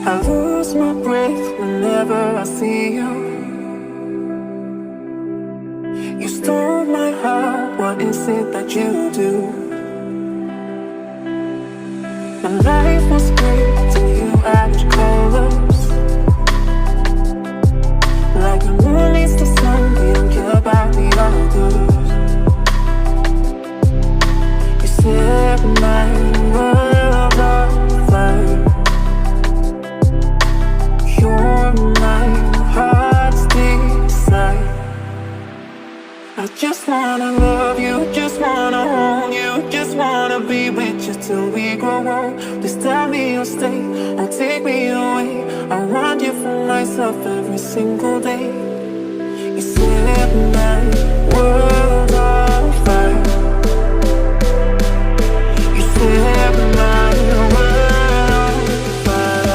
I lose my breath whenever I see you. You stole my heart, what is it that you do? My life was great till you added colors. Like the moon needs the sun, we don't care about the others. You set my world on fire. You're my heart's desire. I just wanna love you, just wanna hold you, just wanna be with you till we grow old. Please tell me you'll stay, or take me away. I want you for myself every single day. You set my world on fire. You set my world on fire.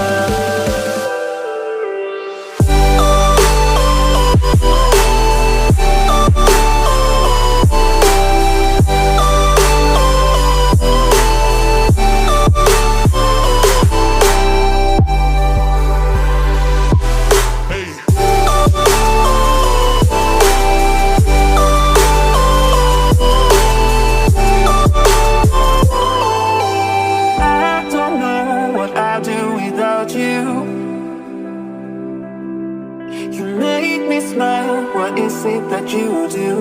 What is it that you do?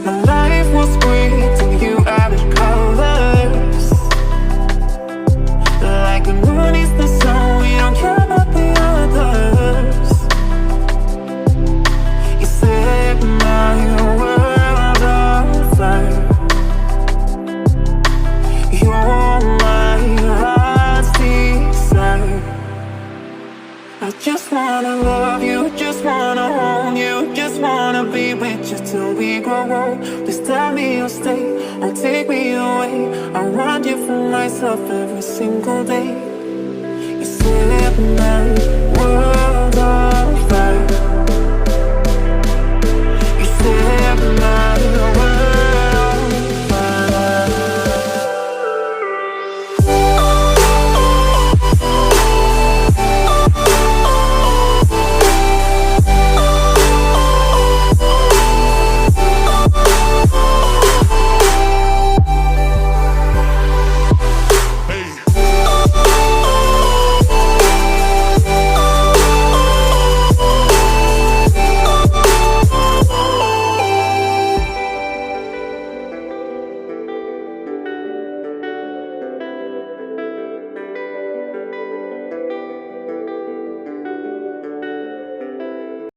My life was great till you added colors. Like the moon is the sun, we don't care about the others. You set my world on fire. You're my heart's desire. I just wanna love you, just wanna hold you, just wanna be with you till we grow old. Please tell me you'll stay, or take me away. I want you for myself every single day. You set my world on